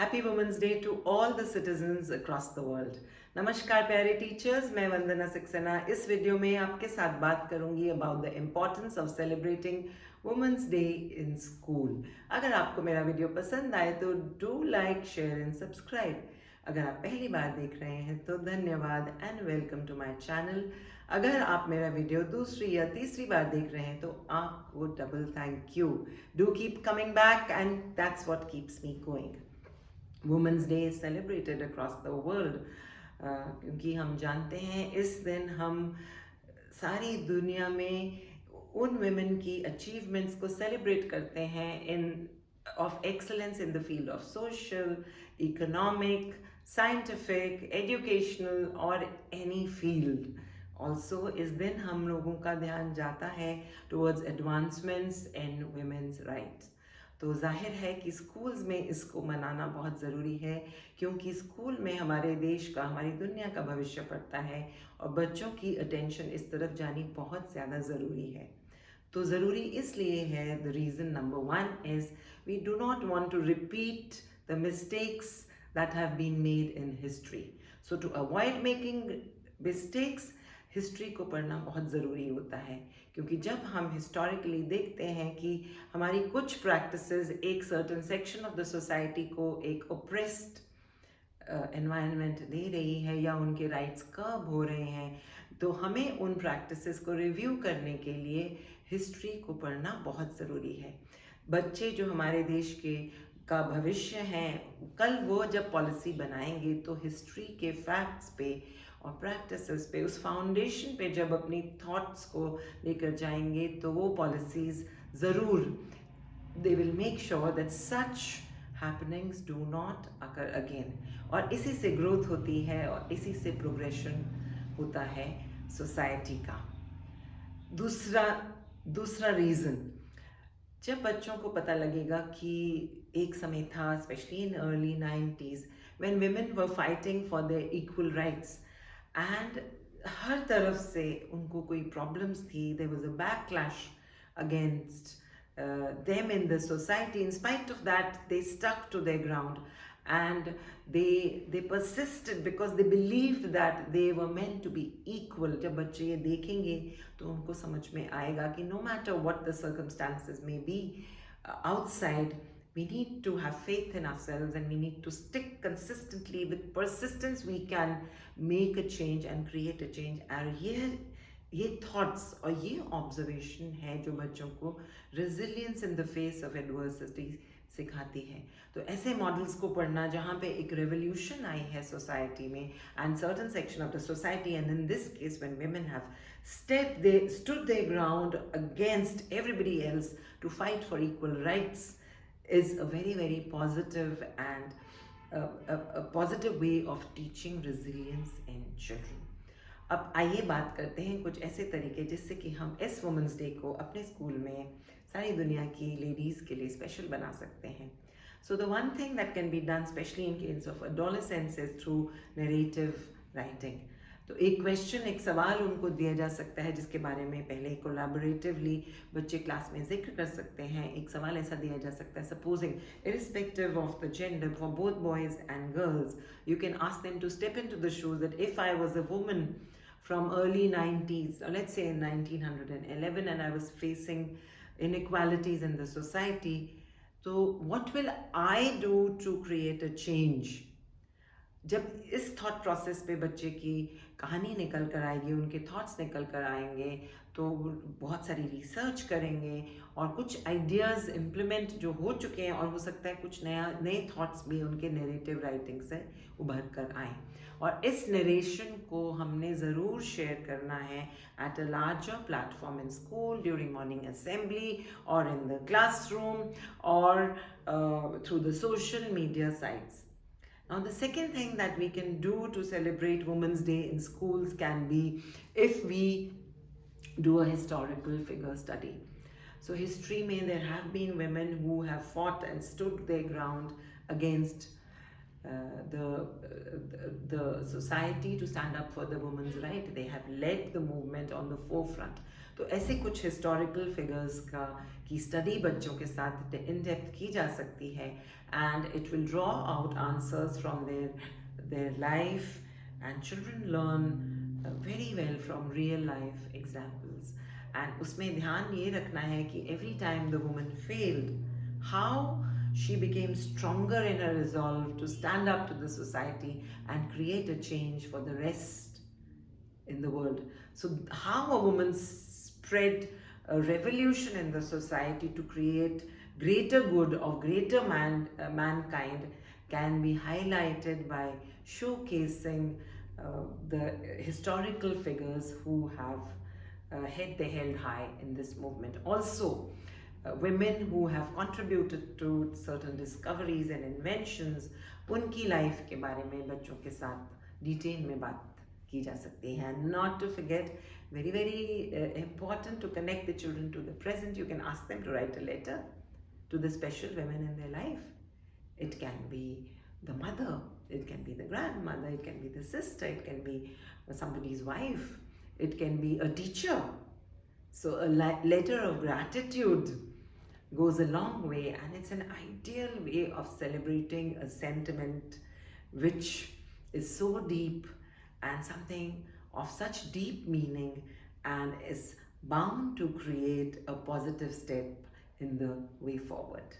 Happy women's day to all the citizens across the world. नमस्कार प्यारे teachers, मैं वंदना सक्सेना इस वीडियो में आपके साथ बात करूंगी about the importance of celebrating women's day in school. अगर आपको मेरा वीडियो पसंद आए तो do like, share and subscribe. अगर आप पहली बार देख रहे हैं तो धन्यवाद and welcome to my channel. अगर आप मेरा वीडियो दूसरी या तीसरी बार देख रहे हैं तो आपको double thank you. Do keep coming back and that's what keeps me going. Women's day is celebrated across the world क्योंकि हम जानते हैं इस दिन हम सारी दुनिया में उन वुमेन की अचीवमेंट्स को सेलिब्रेट करते हैं in of excellence in the field of social, economic, scientific, educational और एनी फील्ड। ऑल्सो इस दिन हम लोगों का ध्यान जाता है towards advancements in women's rights. तो जाहिर है कि स्कूल्स में इसको मनाना बहुत ज़रूरी है क्योंकि स्कूल में हमारे देश का, हमारी दुनिया का भविष्य पड़ता है और बच्चों की अटेंशन इस तरफ जानी बहुत ज़्यादा ज़रूरी है। तो ज़रूरी इसलिए है, the reason number 1 is we do not want to repeat the mistakes that have been made in history. So to avoid making mistakes, history को पढ़ना बहुत ज़रूरी होता है क्योंकि जब हम हिस्टोरिकली देखते हैं कि हमारी कुछ प्रैक्टिसेस एक certain section of the society को एक ओप्रेस्ड एनवायरनमेंट दे रही है या उनके राइट्स कब हो रहे हैं, तो हमें उन प्रैक्टिसेस को रिव्यू करने के लिए हिस्ट्री को पढ़ना बहुत ज़रूरी है। बच्चे जो हमारे देश के का भविष्य हैं, कल वो जब पॉलिसी बनाएंगे तो हिस्ट्री के फैक्ट्स पे और प्रैक्टिसेस पे, उस फाउंडेशन पे जब अपनी थॉट्स को लेकर जाएंगे तो वो पॉलिसीज़ ज़रूर they will make sure that such happenings do not occur again. और इसी से ग्रोथ होती है और इसी से प्रोग्रेशन होता है सोसाइटी का। दूसरा रीज़न, जब बच्चों को पता लगेगा कि एक समय था, specially in early 90s, when women were fighting for their equal rights and हर तरफ से उनको कोई प्रॉब्लम्स थी, there was a backlash against them in the society. In spite of that, they stuck to their ground and they persisted because they believed that they were meant to be equal. जब बच्चे ये देखेंगे तो उनको समझ में आएगा कि no matter what the circumstances may be outside, we need to have faith in ourselves and we need to stick consistently. With persistence we can make a change and create a change. और ये thoughts और ये observation है जो बच्चों को resilience in the face of adversity सिखाती है। तो ऐसे मॉडल्स को पढ़ना जहाँ पे एक रेवोल्यूशन आई है सोसाइटी में and certain section of the society, and in this case when women have stood their ground against everybody else to fight for equal rights, is a very very positive and a positive way of teaching resilience in children. अब आइए बात करते हैं कुछ ऐसे तरीके जिससे कि हम इस वुमेंस डे को अपने स्कूल में सारी दुनिया की लेडीज़ के लिए स्पेशल बना सकते हैं। So the one thing that can be done specially in case of adolescence is through narrative writing. तो एक क्वेश्चन, एक सवाल उनको दिया जा सकता है जिसके बारे में पहले कोलैबोरेटिवली बच्चे क्लास में जिक्र कर सकते हैं। एक सवाल ऐसा दिया जा सकता है, supposing irrespective of the gender for both boys and girls, you can ask them to step into the shoes that if I was a woman from early 90s, or let's say in 1911, and I was facing inequalities in the society, so what will I do to create a change? जब इस thought process पे बच्चे की कहानी निकल कर आएगी, उनके थॉट्स निकल कर आएंगे, तो बहुत सारी रिसर्च करेंगे और कुछ आइडियाज़ इम्प्लीमेंट जो हो चुके हैं, और हो सकता है कुछ नए थॉट्स भी उनके नरेटिव राइटिंग से उभर कर आए। और इस नरेशन को हमने ज़रूर शेयर करना है at a larger platform in school, during morning assembly और इन द क्लासरूम और through the social media sites. Now, the second thing that we can do to celebrate Women's Day in schools can be if we do a historical figure study. So, history mein there have been women who have fought and stood their ground against the society to stand up for the women's right. They have led the movement on the forefront. तो ऐसे कुछ historical figures का की study बच्चों के साथ in depth की जा सकती है, and it will draw out answers from their life, and children learn very well from real life examples. And उसमें ध्यान ये रखना है कि every time the woman failed, how she became stronger in her resolve to stand up to the society and create a change for the rest in the world. So, how a woman spread a revolution in the society to create greater good of greater mankind can be highlighted by showcasing the historical figures who have held high in this movement. Also, women who have contributed to certain discoveries and inventions, उनकी life के बारे में बच्चों के साथ detail में बात की जा सकती है. And not to forget, very very important to connect the children to the present. You can ask them to write a letter to the special women in their life. It can be the mother, it can be the grandmother, it can be the sister, it can be somebody's wife, it can be a teacher. So a letter of gratitude goes a long way, and it's an ideal way of celebrating a sentiment which is so deep and something of such deep meaning, and is bound to create a positive step in the way forward.